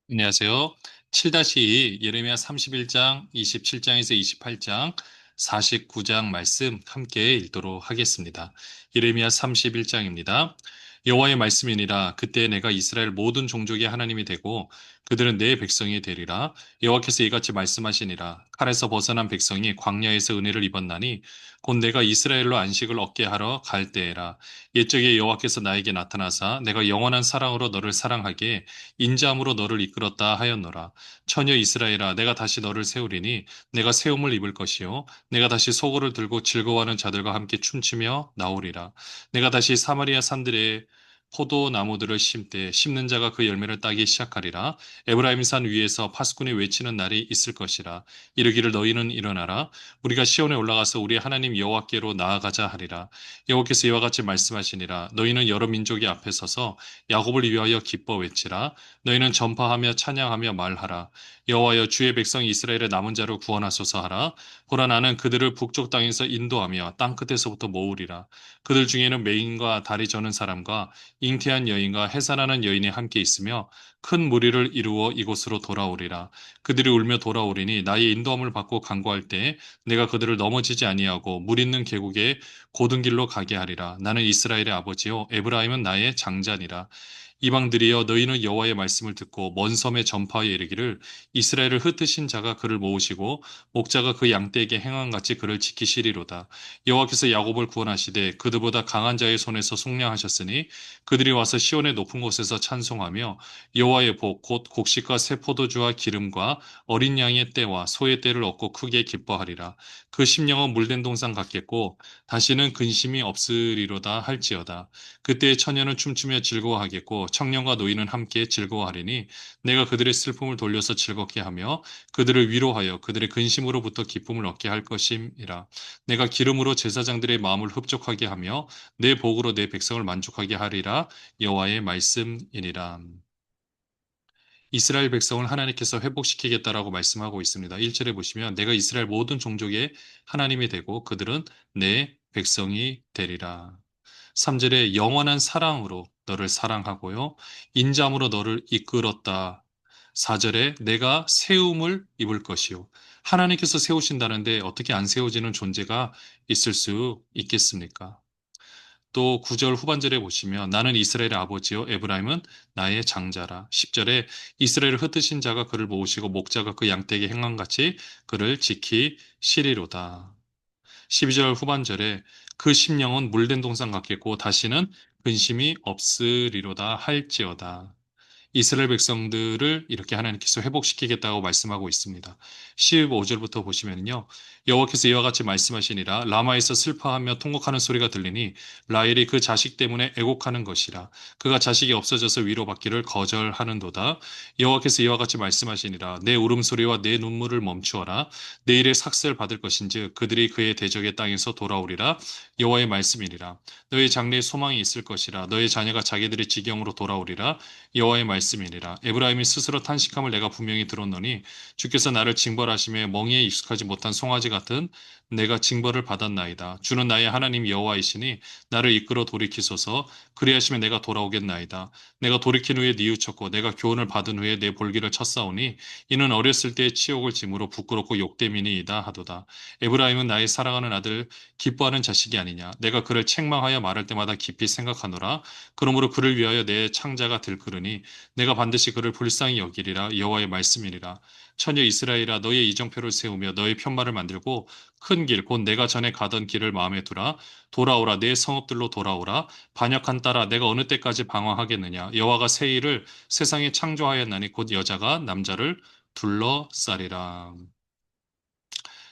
안녕하세요. 7-2 예레미야 31장, 27장에서 28장, 49장 말씀 함께 읽도록 하겠습니다. 예레미야 31장입니다. 여호와의 말씀이니라. 그때 내가 이스라엘 모든 종족의 하나님이 되고 그들은 내 백성이 되리라. 여호와께서 이같이 말씀하시니라. 칼에서 벗어난 백성이 광야에서 은혜를 입었나니 곧 내가 이스라엘로 안식을 얻게 하러 갈 때에라. 옛적에 여호와께서 나에게 나타나사 내가 영원한 사랑으로 너를 사랑하게 인자함으로 너를 이끌었다 하였노라. 처녀 이스라엘아, 내가 다시 너를 세우리니 내가 세움을 입을 것이요 내가 다시 소고를 들고 즐거워하는 자들과 함께 춤추며 나오리라. 내가 다시 사마리아 산들에 포도나무들을 심되 심는 자가 그 열매를 따기 시작하리라. 에브라임 산 위에서 파수꾼이 외치는 날이 있을 것이라. 이르기를 너희는 일어나라. 우리가 시온에 올라가서 우리 하나님 여호와께로 나아가자 하리라. 여호와께서 이와 같이 말씀하시니라. 너희는 여러 민족이 앞에 서서 야곱을 위하여 기뻐 외치라. 너희는 전파하며 찬양하며 말하라. 여호와여, 주의 백성 이스라엘의 남은 자를 구원하소서 하라. 보라, 나는 그들을 북쪽 땅에서 인도하며 땅 끝에서부터 모으리라. 그들 중에는 맹인과 다리 저는 사람과 잉태한 여인과 해산하는 여인이 함께 있으며 큰 무리를 이루어 이곳으로 돌아오리라. 그들이 울며 돌아오리니 나의 인도함을 받고 간구할 때 내가 그들을 넘어지지 아니하고 물 있는 계곡에 고든 길로 가게 하리라. 나는 이스라엘의 아버지요 에브라임은 나의 장자니라. 이방들이여, 너희는 여호와의 말씀을 듣고 먼 섬에 전파하여 이르기를 이스라엘을 흩으신 자가 그를 모으시고 목자가 그 양떼에게 행한 같이 그를 지키시리로다. 여호와께서 야곱을 구원하시되 그들보다 강한 자의 손에서 속량하셨으니 그들이 와서 시온의 높은 곳에서 찬송하며 여호와의 복 곧 곡식과 새 포도주와 기름과 어린 양의 떼와 소의 떼를 얻고 크게 기뻐하리라. 그 심령은 물된 동산 같겠고 다시는 근심이 없으리로다 할지어다. 그때의 처녀는 춤추며 즐거워하겠고 청년과 노인은 함께 즐거워하리니 내가 그들의 슬픔을 돌려서 즐겁게 하며 그들을 위로하여 그들의 근심으로부터 기쁨을 얻게 할 것임이라. 내가 기름으로 제사장들의 마음을 흡족하게 하며 내 복으로 내 백성을 만족하게 하리라. 여호와의 말씀이니라. 이스라엘 백성을 하나님께서 회복시키겠다라고 말씀하고 있습니다. 1절에 보시면 내가 이스라엘 모든 종족의 하나님이 되고 그들은 내 백성이 되리라. 3절에 영원한 사랑으로 너를 사랑하고요. 인자함으로 너를 이끌었다. 4절에 내가 세움을 입을 것이요. 하나님께서 세우신다는데 어떻게 안 세워지는 존재가 있을 수 있겠습니까? 또 9절 후반절에 보시면 나는 이스라엘의 아버지요 에브라임은 나의 장자라. 10절에 이스라엘을 흩으신 자가 그를 모으시고 목자가 그 양떼에게 행한 같이 그를 지키시리로다. 12절 후반절에 그 심령은 물된 동산 같겠고 다시는 근심이 없으리로다 할지어다. 이스라엘 백성들을 이렇게 하나님께서 회복시키겠다고 말씀하고 있습니다. 15절부터 보시면요. 여호와께서 이와 같이 말씀하시니라. 라마에서 슬퍼하며 통곡하는 소리가 들리니 라헬이 그 자식 때문에 애곡하는 것이라. 그가 자식이 없어져서 위로받기를 거절하는도다. 여호와께서 이와 같이 말씀하시니라. 내 울음소리와 내 눈물을 멈추어라. 내일의 삭슬 받을 것인즉 그들이 그의 대적의 땅에서 돌아오리라. 여호와의 말씀이니라. 너의 장래에 소망이 있을 것이라. 너의 자녀가 자기들의 지경으로 돌아오리라. 여호와의 말씀이니라. 에브라임이 스스로 탄식함을 내가 분명히 들었노니 주께서 나를 징벌하심에 멍에에 익숙하지 못한 송아지 같은 내가 징벌을 받았나이다. 주는 나의 하나님 여호와이시니 나를 이끌어 돌이키소서. 그리하시면 내가 돌아오겠나이다. 내가 돌이킨 후에 뉘우쳤고 내가 교훈을 받은 후에 내 볼기를 쳤사오니 이는 어렸을 때의 치욕을 짐으로 부끄럽고 욕됨이니이다 하도다. 에브라임은 나의 사랑하는 아들 기뻐하는 자식이 아니냐. 내가 그를 책망하여 말할 때마다 깊이 생각하노라. 그러므로 그를 위하여 내 창자가 들끓으니 내가 반드시 그를 불쌍히 여기리라. 여호와의 말씀이니라. 처녀 이스라엘아, 너의 이정표를 세우며 너의 편말을 만들고 큰 길 곧 내가 전에 가던 길을 마음에 두라. 돌아오라. 내 성읍들로 돌아오라. 반역한 딸아, 내가 어느 때까지 방황하겠느냐. 여호와가 새 일을 세상에 창조하였나니 곧 여자가 남자를 둘러싸리라.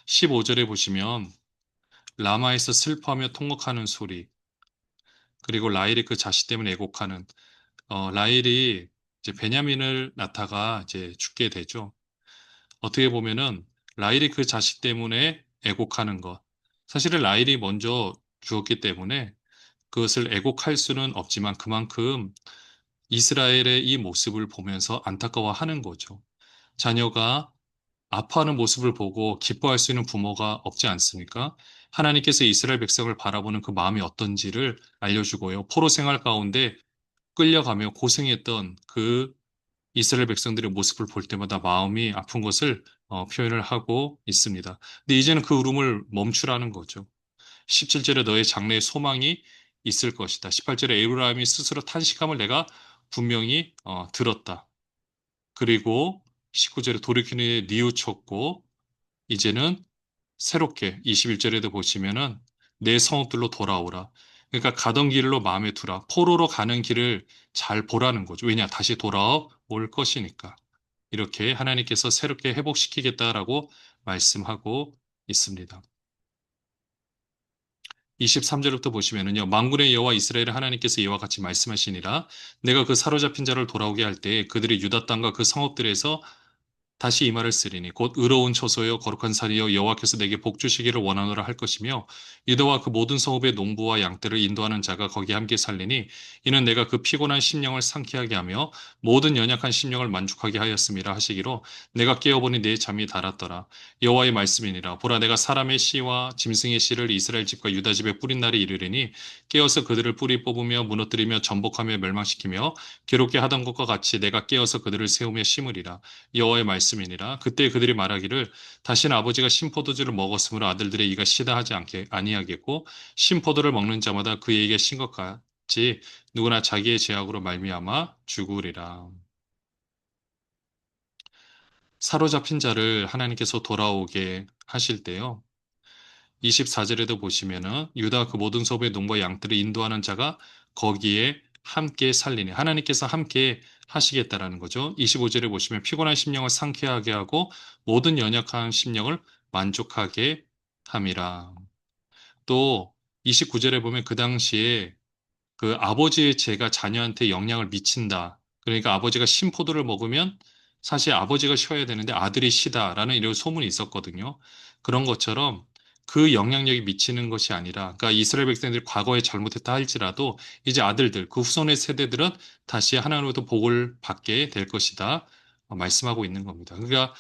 15절에 보시면 라마에서 슬퍼하며 통곡하는 소리, 그리고 라헬이 그 자식 때문에 애곡하는, 라헬이 이제 베냐민을 낳다가 이제 죽게 되죠. 어떻게 보면은 라헬이 그 자식 때문에 애곡하는 것. 사실은 라헬이 먼저 죽었기 때문에 그것을 애곡할 수는 없지만 그만큼 이스라엘의 이 모습을 보면서 안타까워하는 거죠. 자녀가 아파하는 모습을 보고 기뻐할 수 있는 부모가 없지 않습니까? 하나님께서 이스라엘 백성을 바라보는 그 마음이 어떤지를 알려주고요. 포로 생활 가운데 끌려가며 고생했던 그 이스라엘 백성들의 모습을 볼 때마다 마음이 아픈 것을 표현을 하고 있습니다. 근데 이제는 그 울음을 멈추라는 거죠. 17절에 너의 장래에 소망이 있을 것이다. 18절에 에브라임이 스스로 탄식함을 내가 분명히 들었다. 그리고 19절에 돌이키니 뉘우쳤고 이제는 새롭게 21절에도 보시면은 내 성읍들로 돌아오라. 그러니까 가던 길로 마음에 두라. 포로로 가는 길을 잘 보라는 거죠. 왜냐? 다시 돌아올 것이니까. 이렇게 하나님께서 새롭게 회복시키겠다라고 말씀하고 있습니다. 23절부터 보시면은요. 만군의 여호와 이스라엘의 하나님께서 이와 같이 말씀하시니라. 내가 그 사로잡힌 자를 돌아오게 할 때 그들이 유다 땅과 그 성읍들에서 다시 이 말을 쓰리니 곧 의로운 처소여 거룩한 산이여 여호와께서 내게 복 주시기를 원하노라 할 것이며 유다와 그 모든 성읍의 농부와 양떼를 인도하는 자가 거기 함께 살리니 이는 내가 그 피곤한 심령을 상쾌하게 하며 모든 연약한 심령을 만족하게 하였음이라 하시기로 내가 깨어보니 내 잠이 달았더라 여호와의 말씀이니라 보라 내가 사람의 씨와 짐승의 씨를 이스라엘 집과 유다 집에 뿌린 날이 이르리니 깨어서 그들을 뿌리 뽑으며 무너뜨리며 전복하며 멸망시키며 괴롭게 하던 것과 같이 내가 깨어서 그들을 세우며 심으리라 여호와의 말씀이니라. 그때 그들이 말하기를 다시는 아버지가 신포도주를 먹었으므로 아들들의 이가 시다 하지 않게 아니하겠고 신포도를 먹는 자마다 그에게 신 것 같이 누구나 자기의 죄악으로 말미암아 죽으리라. 사로잡힌 자를 하나님께서 돌아오게 하실 때요. 24절에도 보시면은 유다 그 모든 소의 농부와 양들을 인도하는 자가 거기에 함께 살리니 하나님께서 함께 하시겠다라는 거죠. 25절에 보시면 피곤한 심령을 상쾌하게 하고 모든 연약한 심령을 만족하게 함이라. 또 29절에 보면 그 당시에 그 아버지의 죄가 자녀한테 영향을 미친다. 그러니까 아버지가 신포도를 먹으면 사실 아버지가 쉬어야 되는데 아들이 쉬다라는 이런 소문이 있었거든요. 그런 것처럼 그 영향력이 미치는 것이 아니라, 그러니까 이스라엘 백성들이 과거에 잘못했다 할지라도 이제 아들들, 그 후손의 세대들은 다시 하나님으로부터 복을 받게 될 것이다. 말씀하고 있는 겁니다. 그러니까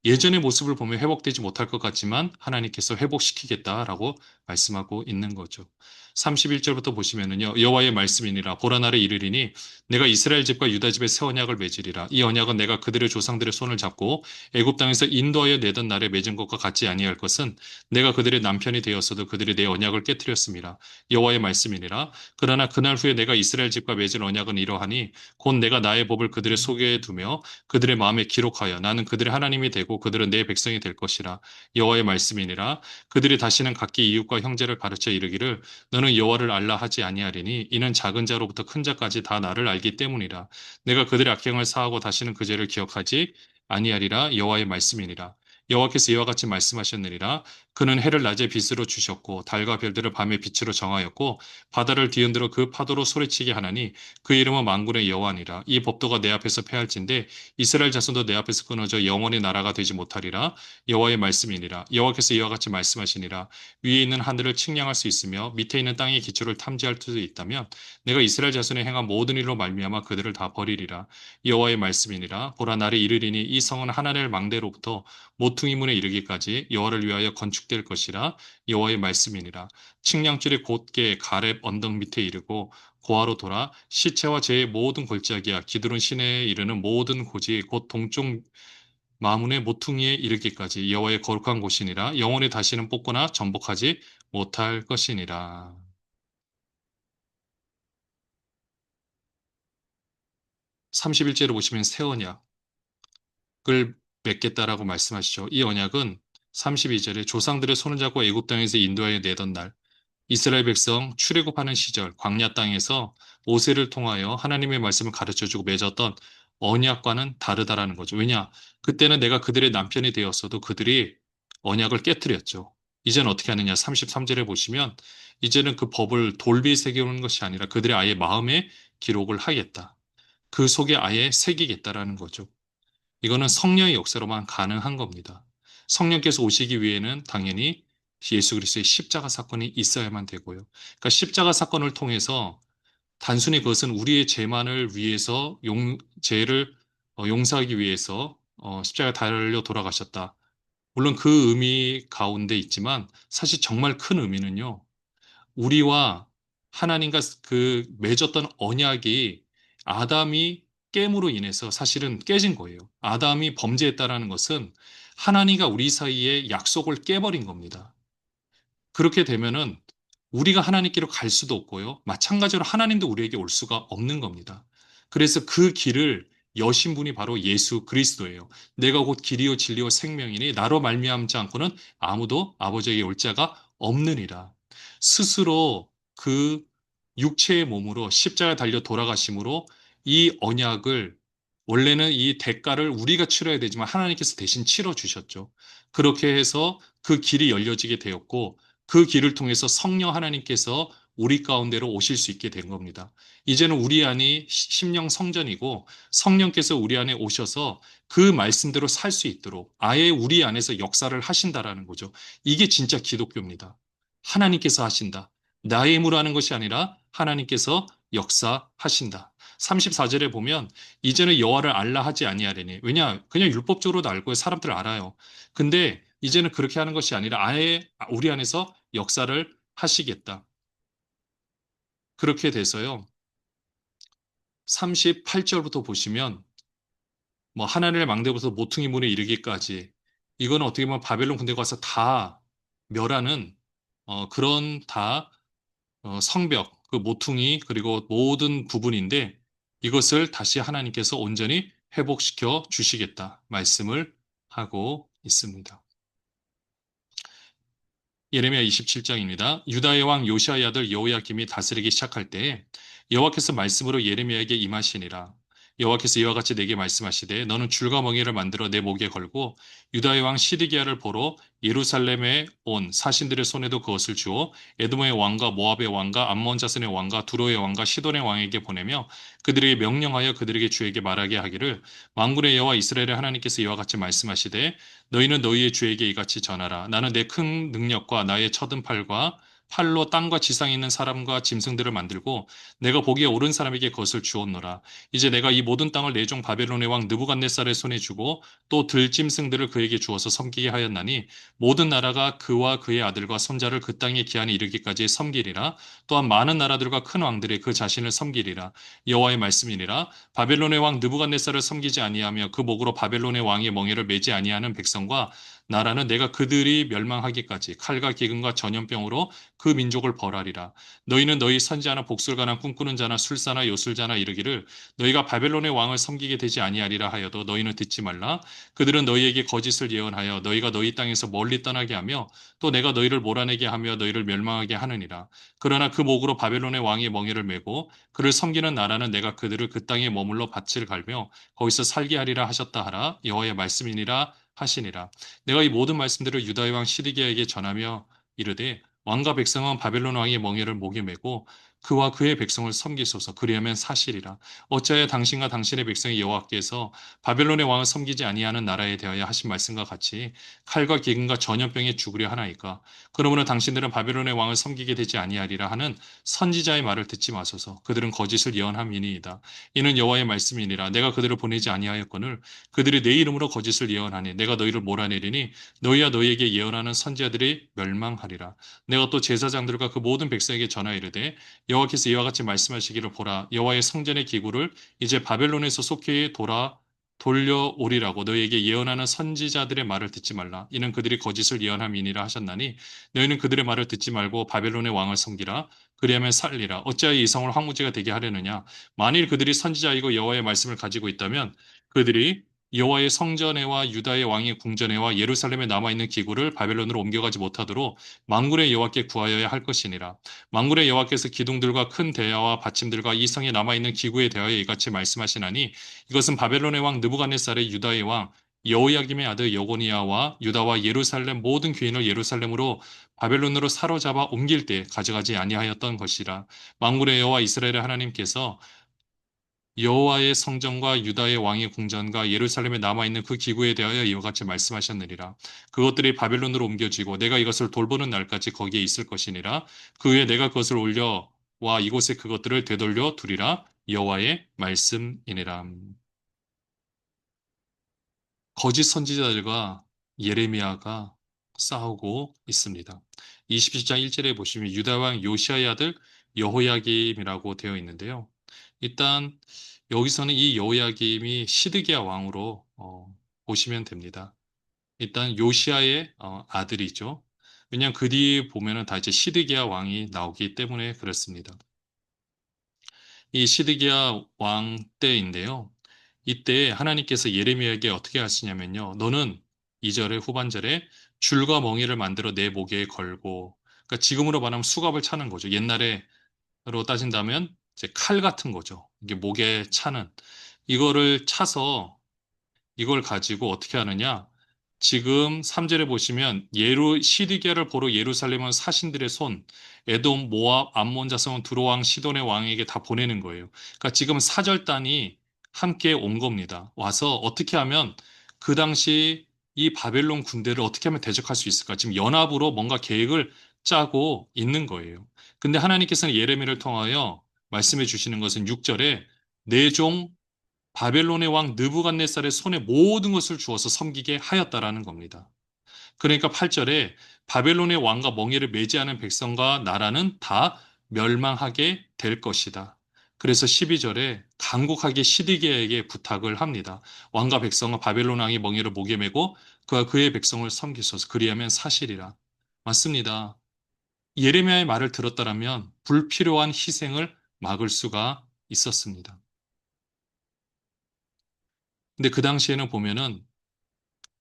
예전의 모습을 보면 회복되지 못할 것 같지만 하나님께서 회복시키겠다라고 말씀하고 있는 거죠. 31절부터 보시면은요. 여호와의 말씀이니라 보라 날에 이르리니 내가 이스라엘 집과 유다 집에 새 언약을 맺으리라. 이 언약은 내가 그들의 조상들의 손을 잡고 애굽 땅에서 인도하여 내던 날에 맺은 것과 같지 아니할 것은 내가 그들의 남편이 되었어도 그들이 내 언약을 깨뜨렸음이라. 여호와의 말씀이니라. 그러나 그날 후에 내가 이스라엘 집과 맺은 언약은 이러하니 곧 내가 나의 법을 그들의 속에 두며 그들의 마음에 기록하여 나는 그들의 하나님이 되고 그들은 내 백성이 될 것이라. 여호와의 말씀이니라. 그들이 다시는 각기 이웃과 형제를 가르쳐 이르기를 너는 여호와를 알라 하지 아니하리니 이는 작은 자로부터 큰 자까지 다 나를 알기 때문이라. 내가 그들의 악행을 사하고 다시는 그 죄를 기억하지 아니하리라. 여호와의 말씀이니라. 여호와께서 이와 같이 말씀하셨느니라. 그는 해를 낮에 빛으로 주셨고 달과 별들을 밤에 빛으로 정하였고 바다를 뒤흔들어 그 파도로 소리치게 하나니 그 이름은 만군의 여호와니라. 이 법도가 내 앞에서 패할진대 이스라엘 자손도 내 앞에서 끊어져 영원히 나라가 되지 못하리라. 여호와의 말씀이니라. 여호와께서 이와 같이 말씀하시니라. 위에 있는 하늘을 측량할 수 있으며 밑에 있는 땅의 기초를 탐지할 수 있다면 내가 이스라엘 자손에 행한 모든 일로 말미암아 그들을 다 버리리라. 여호와의 말씀이니라. 보라 날에 이르리니 이 성은 하나님의 망대로부터 모퉁이 문에 이르기까지 여호와를 위하여 건축될 것이라. 여호와의 말씀이니라. 측량줄이 곧게 가렙 언덕 밑에 이르고 고아로 돌아 시체와 제의 모든 골짜기야 기드론 시내에 이르는 모든 고지 곧 동쪽 마문의 모퉁이에 이르기까지 여호와의 거룩한 곳이니라 영원히 다시는 뽑거나 전복하지 못할 것이니라. 31절을 보시면 새 언약을 맺겠다라고 말씀하시죠. 이 언약은 32절에 조상들의 손을 잡고 애굽 땅에서 인도하여 내던 날 이스라엘 백성 출애굽하는 시절 광야 땅에서 모세를 통하여 하나님의 말씀을 가르쳐주고 맺었던 언약과는 다르다라는 거죠. 왜냐? 그때는 내가 그들의 남편이 되었어도 그들이 언약을 깨뜨렸죠. 이제는 어떻게 하느냐? 33절에 보시면 이제는 그 법을 돌비에 새겨오는 것이 아니라 그들의 아예 마음에 기록을 하겠다. 그 속에 아예 새기겠다라는 거죠. 이거는 성령의 역사로만 가능한 겁니다. 성령께서 오시기 위해는 당연히 예수 그리스도의 십자가 사건이 있어야만 되고요. 그러니까 십자가 사건을 통해서 단순히 그것은 우리의 죄만을 위해서 죄를 용서하기 위해서 십자가에 달려 돌아가셨다. 물론 그 의미 가운데 있지만 사실 정말 큰 의미는요. 우리와 하나님과 그 맺었던 언약이 아담이 깨므로 인해서 사실은 깨진 거예요. 아담이 범죄했다라는 것은 하나님과 우리 사이의 약속을 깨버린 겁니다. 그렇게 되면은 우리가 하나님께로 갈 수도 없고요. 마찬가지로 하나님도 우리에게 올 수가 없는 겁니다. 그래서 그 길을 여신 분이 바로 예수 그리스도예요. 내가 곧 길이요 진리요 생명이니 나로 말미암지 않고는 아무도 아버지에게 올 자가 없느니라. 스스로 그 육체의 몸으로 십자가 달려 돌아가심으로 이 언약을 원래는 이 대가를 우리가 치러야 되지만 하나님께서 대신 치러 주셨죠. 그렇게 해서 그 길이 열려지게 되었고 그 길을 통해서 성령 하나님께서 우리 가운데로 오실 수 있게 된 겁니다. 이제는 우리 안이 심령 성전이고 성령께서 우리 안에 오셔서 그 말씀대로 살 수 있도록 아예 우리 안에서 역사를 하신다라는 거죠. 이게 진짜 기독교입니다. 하나님께서 하신다. 나의 힘으로 하는 것이 아니라 하나님께서 역사하신다. 34절에 보면 이제는 여호와를 알라 하지 아니하리니 왜냐 그냥 율법적으로도 알고 사람들 알아요. 근데 이제는 그렇게 하는 것이 아니라 아예 우리 안에서 역사를 하시겠다. 그렇게 돼서요. 38절부터 보시면 뭐 하나님의 망대부터 모퉁이 문에 이르기까지 이거는 어떻게 보면 바벨론 군대 가서 다 멸하는 그런 다 성벽, 그 모퉁이 그리고 모든 부분인데 이것을 다시 하나님께서 온전히 회복시켜 주시겠다 말씀을 하고 있습니다. 예레미야 27장입니다. 유다의 왕 요시아의 아들 여호야김이 다스리기 시작할 때에 여호와께서 말씀으로 예레미야에게 임하시니라. 여호와께서 이와 같이 내게 말씀하시되 너는 줄과 멍에를 만들어 내 목에 걸고 유다의 왕 시드기야를 보러 예루살렘에 온 사신들의 손에도 그것을 주어 에돔의 왕과 모압의 왕과 암몬 자손의 왕과 두로의 왕과 시돈의 왕에게 보내며 그들에게 명령하여 그들에게 주에게 말하게 하기를 만군의 여호와 이스라엘의 하나님께서 이와 같이 말씀하시되 너희는 너희의 주에게 이같이 전하라. 나는 내 큰 능력과 나의 쳐든 팔과 팔로 땅과 지상에 있는 사람과 짐승들을 만들고 내가 보기에 옳은 사람에게 그것을 주었노라. 이제 내가 이 모든 땅을 내 종 바벨론의 왕 느부갓네살의 손에 주고 또 들짐승들을 그에게 주어서 섬기게 하였나니 모든 나라가 그와 그의 아들과 손자를 그 땅에 기한에 이르기까지 섬기리라. 또한 많은 나라들과 큰 왕들이 그 자신을 섬기리라. 여호와의 말씀이니라. 바벨론의 왕 느부갓네살을 섬기지 아니하며 그 목으로 바벨론의 왕의 멍에를 매지 아니하는 백성과 나라는 내가 그들이 멸망하기까지 칼과 기근과 전염병으로 그 민족을 벌하리라. 너희는 너희 선지자나 복술가나 꿈꾸는 자나 술사나 요술자나 이르기를 너희가 바벨론의 왕을 섬기게 되지 아니하리라 하여도 너희는 듣지 말라. 그들은 너희에게 거짓을 예언하여 너희가 너희 땅에서 멀리 떠나게 하며 또 내가 너희를 몰아내게 하며 너희를 멸망하게 하느니라. 그러나 그 목으로 바벨론의 왕의 멍에를 메고 그를 섬기는 나라는 내가 그들을 그 땅에 머물러 밭을 갈며 거기서 살게 하리라 하셨다 하라. 여호와의 말씀이니라 하시니라. 내가 이 모든 말씀들을 유다의 왕 시드기야에게 전하며 이르되 왕과 백성은 바벨론 왕의 멍에를 목에 메고 그와 그의 백성을 섬기소서. 그리하면 사실이라. 어찌하여 당신과 당신의 백성이 여호와께서 바벨론의 왕을 섬기지 아니하는 나라에 대하여 하신 말씀과 같이 칼과 기근과 전염병에 죽으려 하나이까. 그러므로 당신들은 바벨론의 왕을 섬기게 되지 아니하리라 하는 선지자의 말을 듣지 마소서. 그들은 거짓을 예언함이니이다. 이는 여호와의 말씀이니라. 내가 그들을 보내지 아니하였거늘 그들이 내 이름으로 거짓을 예언하니 내가 너희를 몰아내리니 너희와 너희에게 예언하는 선지자들이 멸망하리라. 내가 또 제사장들과 그 모든 백성에게 전하 이르되 여호와께서 이와 같이 말씀하시기를 보라. 여호와의 성전의 기구를 이제 바벨론에서 속히 돌려오리라고 너희에게 예언하는 선지자들의 말을 듣지 말라. 이는 그들이 거짓을 예언함이니라 하셨나니 너희는 그들의 말을 듣지 말고 바벨론의 왕을 섬기라. 그리하면 살리라. 어찌하여 이 성을 황무지가 되게 하려느냐. 만일 그들이 선지자이고 여호와의 말씀을 가지고 있다면 그들이 여호와의 성전에와 유다의 왕의 궁전에와 예루살렘에 남아있는 기구를 바벨론으로 옮겨가지 못하도록 만군의 여호와께 구하여야 할 것이니라. 만군의 여호와께서 기둥들과 큰 대야와 받침들과 이 성에 남아있는 기구에 대하여 이같이 말씀하시나니 이것은 바벨론의 왕 느부갓네살의 유다의 왕 여호야김의 아들 여고니아와 유다와 예루살렘 모든 귀인을 예루살렘으로 바벨론으로 사로잡아 옮길 때 가져가지 아니하였던 것이라. 만군의 여호와 이스라엘의 하나님께서 여호와의 성전과 유다의 왕의 궁전과 예루살렘에 남아있는 그 기구에 대하여 이와 같이 말씀하셨느니라. 그것들이 바벨론으로 옮겨지고 내가 이것을 돌보는 날까지 거기에 있을 것이니라. 그 후에 내가 그것을 올려와 이곳에 그것들을 되돌려 두리라. 여호와의 말씀이니라. 거짓 선지자들과 예레미야가 싸우고 있습니다. 27장 1절에 보시면 유다 왕 요시아의 아들 여호야김이라고 되어 있는데요. 일단 여기서는 이 여호야김이 시드기야 왕으로 보시면 됩니다. 일단 요시아의 아들이죠. 왜냐하면 그 뒤에 보면은 다 이제 시드기야 왕이 나오기 때문에 그렇습니다. 이 시드기야 왕 때인데요. 이때 하나님께서 예레미야에게 어떻게 하시냐면요. 너는 2절의 후반절에 줄과 멍에를 만들어 내 목에 걸고, 그러니까 지금으로 말하면 수갑을 차는 거죠. 옛날에로 따진다면 이제 칼 같은 거죠. 이게 목에 차는 이거를 차서 이걸 가지고 어떻게 하느냐? 지금 3절에 보시면 시드기야를 보러 예루살렘은 사신들의 손, 에돔, 모압, 암몬 자손, 두로왕, 시돈의 왕에게 다 보내는 거예요. 그러니까 지금 사절단이 함께 온 겁니다. 와서 어떻게 하면 그 당시 이 바벨론 군대를 어떻게 하면 대적할 수 있을까? 지금 연합으로 뭔가 계획을 짜고 있는 거예요. 근데 하나님께서는 예레미야를 통하여 말씀해 주시는 것은 6절에 내종 바벨론의 왕 느부갓네살의 손에 모든 것을 주어서 섬기게 하였다라는 겁니다. 그러니까 8절에 바벨론의 왕과 멍에를 매지하는 백성과 나라는 다 멸망하게 될 것이다. 그래서 12절에 간곡하게 시드기야에게 부탁을 합니다. 왕과 백성은 바벨론 왕이 멍에를 목에 메고 그와 그의 백성을 섬기소서. 그리하면 사실이라. 맞습니다. 예레미야의 말을 들었다라면 불필요한 희생을 막을 수가 있었습니다. 근데 그 당시에는 보면은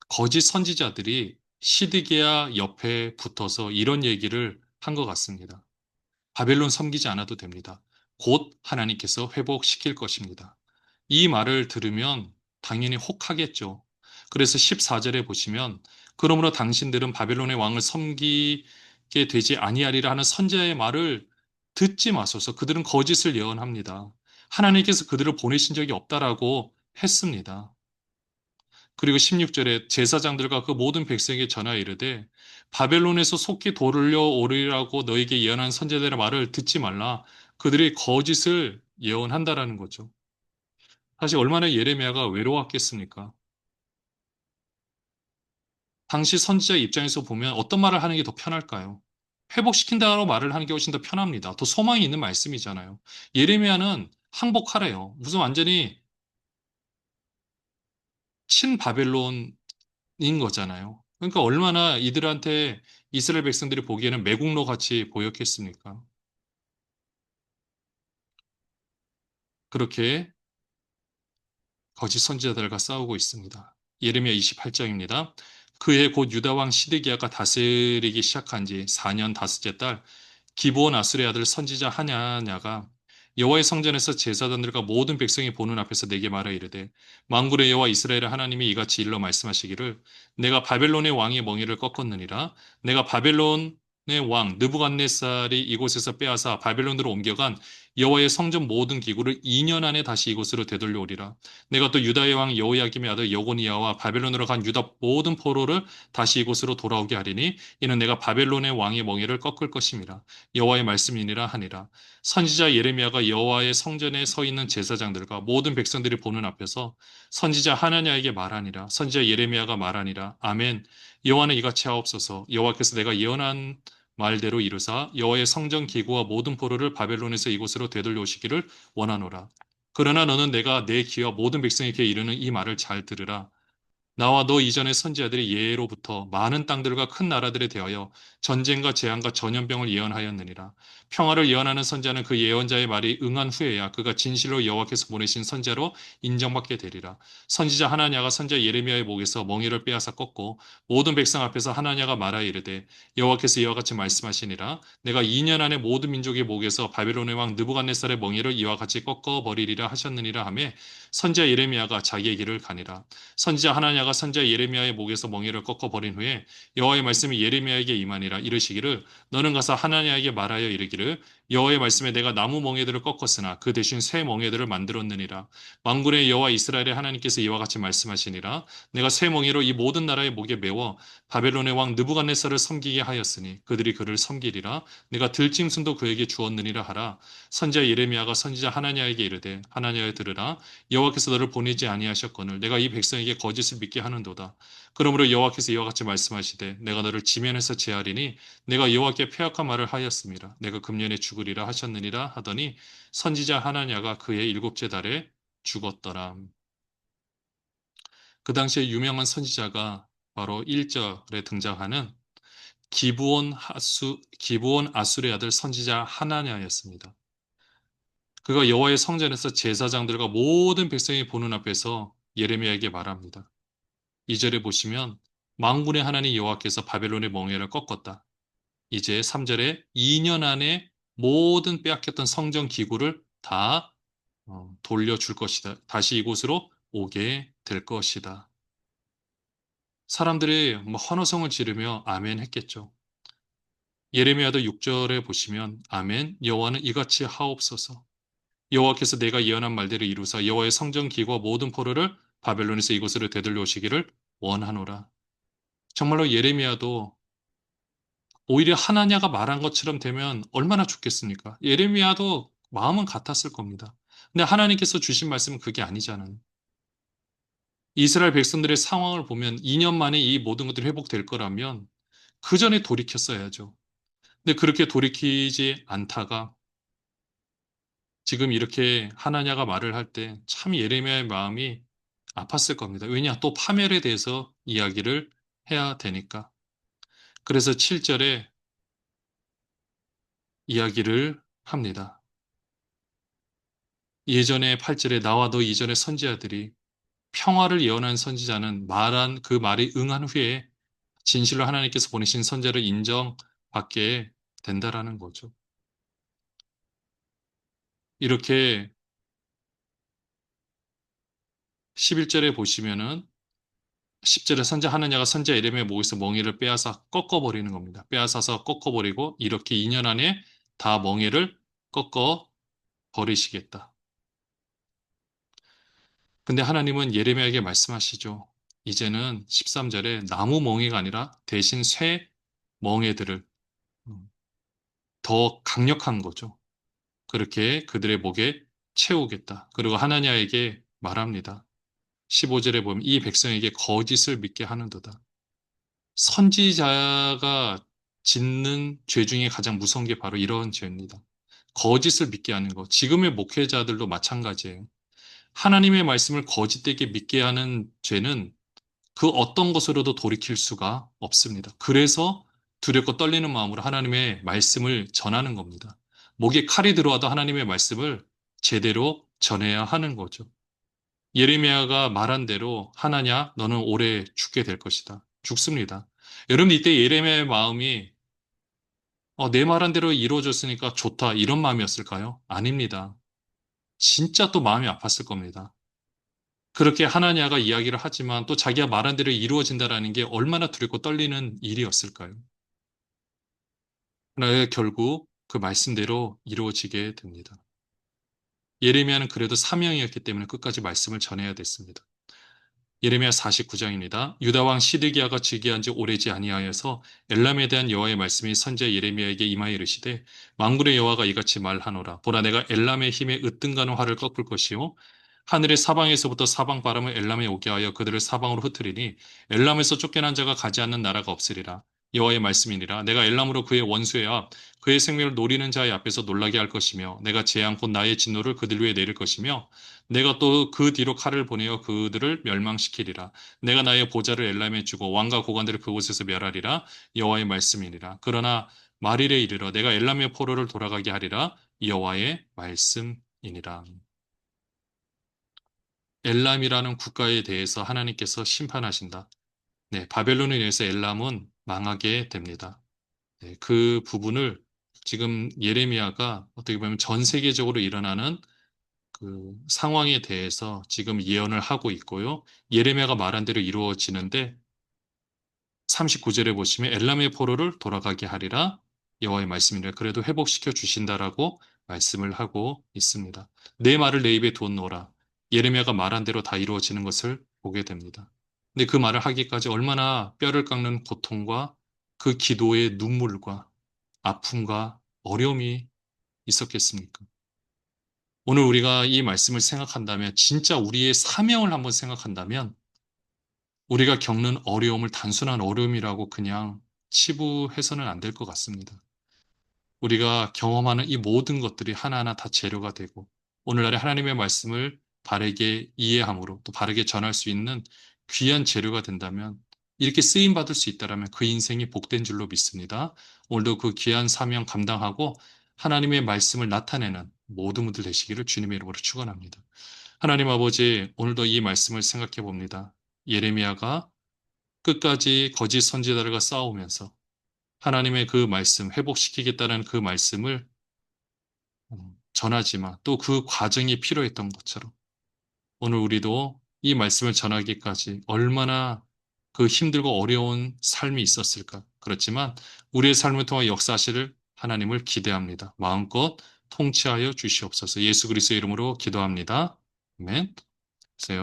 거짓 선지자들이 시드기야 옆에 붙어서 이런 얘기를 한 것 같습니다. 바벨론 섬기지 않아도 됩니다. 곧 하나님께서 회복시킬 것입니다. 이 말을 들으면 당연히 혹하겠죠. 그래서 14절에 보시면 그러므로 당신들은 바벨론의 왕을 섬기게 되지 아니하리라 하는 선지자의 말을 듣지 마소서. 그들은 거짓을 예언합니다. 하나님께서 그들을 보내신 적이 없다라고 했습니다. 그리고 16절에 제사장들과 그 모든 백성에게 전하여 이르되 바벨론에서 속히 돌려오리라고 너에게 예언한 선지자들의 말을 듣지 말라. 그들이 거짓을 예언한다라는 거죠. 사실 얼마나 예레미야가 외로웠겠습니까? 당시 선지자 입장에서 보면 어떤 말을 하는 게 더 편할까요? 회복시킨다고 말을 하는 게 훨씬 더 편합니다. 더 소망이 있는 말씀이잖아요. 예레미야는 항복하래요. 무슨 완전히 친바벨론 인 거잖아요. 그러니까 얼마나 이들한테 이스라엘 백성들이 보기에는 매국노 같이 보였겠습니까? 그렇게 거짓 선지자들과 싸우고 있습니다. 예레미야 28장입니다. 그해 곧 유다 왕 시드기야가 다스리기 시작한 지 4년 다섯째 달 기브온 아술의 아들 선지자 하냐냐가 여호와의 성전에서 제사장들과 모든 백성이 보는 앞에서 내게 말하 이르되 만군의 여호와 이스라엘의 하나님이 이같이 일러 말씀하시기를 내가 바벨론의 왕의 멍에를 꺾었느니라 내가 바벨론의 왕 느부갓네살이 이곳에서 빼앗아 바벨론으로 옮겨간 여호와의 성전 모든 기구를 2년 안에 다시 이곳으로 되돌려오리라 내가 또 유다의 왕 여호야김의 아들 여고니아와 바벨론으로 간 유다 모든 포로를 다시 이곳으로 돌아오게 하리니 이는 내가 바벨론의 왕의 멍에를 꺾을 것임이라 여호와의 말씀이니라 하니라. 선지자 예레미야가 여호와의 성전에 서 있는 제사장들과 모든 백성들이 보는 앞에서 선지자 하나냐에게 말하니라. 선지자 예레미야가 말하니라. 아멘. 여호와는 이같이 하옵소서. 여호와께서 내가 예언한 말대로 이루사 여호와의 성전 기구와 모든 포로를 바벨론에서 이곳으로 되돌려 오시기를 원하노라. 그러나 너는 내가 내 귀와 모든 백성에게 이르는 이 말을 잘 들으라. 나와 너 이전의 선지자들이 예로부터 많은 땅들과 큰 나라들에 대하여 전쟁과 재앙과 전염병을 예언하였느니라. 평화를 예언하는 선지자는 그 예언자의 말이 응한 후에야 그가 진실로 여호와께서 보내신 선지자로 인정받게 되리라. 선지자 하나냐가 선지자 예레미야의 목에서 멍에를 빼앗아 꺾고 모든 백성 앞에서 하나냐가 말하여 이르되 여호와께서 이와 같이 말씀하시니라. 내가 2년 안에 모든 민족의 목에서 바벨론의 왕 느부갓네살의 멍에를 이와 같이 꺾어 버리리라 하셨느니라 하매 선지자 예레미야가 자기의 길을 가니라. 선지자 하나냐가 선지자 예레미야의 목에서 멍에를 꺾어 버린 후에 여호와의 말씀이 예레미야에게 임하니라 이르시기를 너는 가서 하나냐에게 말하여 이르기를 여호와의 말씀에 내가 나무 멍에들을 꺾었으나 그 대신 새 멍에들을 만들었느니라 만군의 여호와 이스라엘의 하나님께서 이와 같이 말씀하시니라 내가 새 멍에로 이 모든 나라의 목에 메워 바벨론의 왕 느부갓네살을 섬기게 하였으니 그들이 그를 섬기리라 내가 들짐승도 그에게 주었느니라 하라 선지자 예레미야가 선지자 하나냐에게 이르되 하나냐여 들으라 여호와께서 너를 보내지 아니하셨거늘 내가 이 백성에게 거짓을 믿게 하는도다. 그러므로 여호와께서 이와 같이 말씀하시되 내가 너를 지면에서 제하리니 내가 여호와께 패악한 말을 하였습니다. 내가 금년에 죽으리라 하셨느니라 하더니 선지자 하나냐가 그의 일곱째 달에 죽었더라. 그 당시에 유명한 선지자가 바로 1절에 등장하는 기브온 아술의 아들 선지자 하나냐였습니다. 그가 여호와의 성전에서 제사장들과 모든 백성이 보는 앞에서 예레미야에게 말합니다. 2절에 보시면 만군의 하나님 여호와께서 바벨론의 멍에를 꺾었다. 이제 3절에 2년 안에 모든 빼앗겼던 성전 기구를 다 돌려줄 것이다. 다시 이곳으로 오게 될 것이다. 사람들이 뭐 환호성을 지르며 아멘 했겠죠. 예레미야도 6절에 보시면 아멘 여호와는 이같이 하옵소서. 여호와께서 내가 예언한 말대로 이루사 여호와의 성전 기구와 모든 포로를 바벨론에서 이곳으로 되돌려 오시기를 원하노라. 정말로 예레미야도 오히려 하나냐가 말한 것처럼 되면 얼마나 좋겠습니까? 예레미야도 마음은 같았을 겁니다. 근데 하나님께서 주신 말씀은 그게 아니잖아요. 이스라엘 백성들의 상황을 보면 2년 만에 이 모든 것들이 회복될 거라면 그 전에 돌이켰어야죠. 근데 그렇게 돌이키지 않다가 지금 이렇게 하나냐가 말을 할 때 참 예레미야의 마음이 아팠을 겁니다. 왜냐? 또 파멸에 대해서 이야기를 해야 되니까. 그래서 7절에 이야기를 합니다. 예전에 8절에 나와 너 이전의 선지자들이 평화를 예언한 선지자는 말한 그 말이 응한 후에 진실로 하나님께서 보내신 선지자를 인정받게 된다라는 거죠. 이렇게 11절에 보시면은 10절에 선지자 하느냐가 선지자 예레미야의 목에서 멍에를 빼앗아 꺾어버리는 겁니다. 빼앗아서 꺾어버리고 이렇게 2년 안에 다 멍에를 꺾어 버리시겠다. 근데 하나님은 예레미야에게 말씀하시죠. 이제는 13절에 나무 멍에가 아니라 대신 쇠 멍에들을 음, 더 강력한 거죠. 그렇게 그들의 목에 채우겠다. 그리고 하나냐에게 말합니다. 15절에 보면 이 백성에게 거짓을 믿게 하는도다. 선지자가 짓는 죄 중에 가장 무서운 게 바로 이런 죄입니다. 거짓을 믿게 하는 것. 지금의 목회자들도 마찬가지예요. 하나님의 말씀을 거짓되게 믿게 하는 죄는 그 어떤 것으로도 돌이킬 수가 없습니다. 그래서 두렵고 떨리는 마음으로 하나님의 말씀을 전하는 겁니다. 목에 칼이 들어와도 하나님의 말씀을 제대로 전해야 하는 거죠. 예레미야가 말한 대로 하나냐, 너는 오래 죽게 될 것이다. 죽습니다. 여러분 이때 예레미야의 마음이 내 말한 대로 이루어졌으니까 좋다 이런 마음이었을까요? 아닙니다. 진짜 또 마음이 아팠을 겁니다. 그렇게 하나냐가 이야기를 하지만 또 자기가 말한 대로 이루어진다라는 게 얼마나 두렵고 떨리는 일이었을까요? 그러나 결국 그 말씀대로 이루어지게 됩니다. 예레미야는 그래도 사명이었기 때문에 끝까지 말씀을 전해야 됐습니다. 예레미야 49장입니다. 유다 왕 시드기야가 즉위한 지 오래지 아니하여서 엘람에 대한 여호와의 말씀이 선지자 예레미야에게 임하여 이르시되 만군의 여호와가 이같이 말하노라. 보라 내가 엘람의 힘에 으뜸가는 활을 꺾을 것이요 하늘의 사방에서부터 사방 바람을 엘람에 오게 하여 그들을 사방으로 흩으리니 엘람에서 쫓겨난 자가 가지 않는 나라가 없으리라. 여호와의 말씀이니라. 내가 엘람으로 그의 원수의 앞 그의 생명을 노리는 자의 앞에서 놀라게 할 것이며 내가 재앙 곧 나의 진노를 그들 위에 내릴 것이며 내가 또 그 뒤로 칼을 보내어 그들을 멸망시키리라. 내가 나의 보좌를 엘람에 주고 왕과 고관들을 그곳에서 멸하리라. 여호와의 말씀이니라. 그러나 말일에 이르러 내가 엘람의 포로를 돌아가게 하리라. 여호와의 말씀이니라. 엘람이라는 국가에 대해서 하나님께서 심판하신다. 네, 바벨론에 의해서 엘람은 망하게 됩니다. 네, 그 부분을 지금 예레미야가 어떻게 보면 전 세계적으로 일어나는 그 상황에 대해서 지금 예언을 하고 있고요. 예레미야가 말한 대로 이루어지는데 39절에 보시면 엘람의 포로를 돌아가게 하리라 여호와의 말씀이라 그래도 회복시켜 주신다라고 말씀을 하고 있습니다. 내 말을 내 입에 두었노라. 예레미야가 말한 대로 다 이루어지는 것을 보게 됩니다. 근데 그 말을 하기까지 얼마나 뼈를 깎는 고통과 그 기도의 눈물과 아픔과 어려움이 있었겠습니까? 오늘 우리가 이 말씀을 생각한다면, 진짜 우리의 사명을 한번 생각한다면, 우리가 겪는 어려움을 단순한 어려움이라고 그냥 치부해서는 안 될 것 같습니다. 우리가 경험하는 이 모든 것들이 하나하나 다 재료가 되고, 오늘날의 하나님의 말씀을 바르게 이해함으로 또 바르게 전할 수 있는 귀한 재료가 된다면 이렇게 쓰임 받을 수 있다라면 그 인생이 복된 줄로 믿습니다. 오늘도 그 귀한 사명 감당하고 하나님의 말씀을 나타내는 모든 분들 되시기를 주님의 이름으로 축원합니다. 하나님 아버지, 오늘도 이 말씀을 생각해 봅니다. 예레미야가 끝까지 거짓 선지자들과 싸우면서 하나님의 그 말씀, 회복시키겠다는 그 말씀을 전하지만 또 그 과정이 필요했던 것처럼 오늘 우리도 이 말씀을 전하기까지 얼마나 그 힘들고 어려운 삶이 있었을까. 그렇지만 우리의 삶을 통해 역사하실 하나님을 기대합니다. 마음껏 통치하여 주시옵소서. 예수 그리스도의 이름으로 기도합니다. 아멘.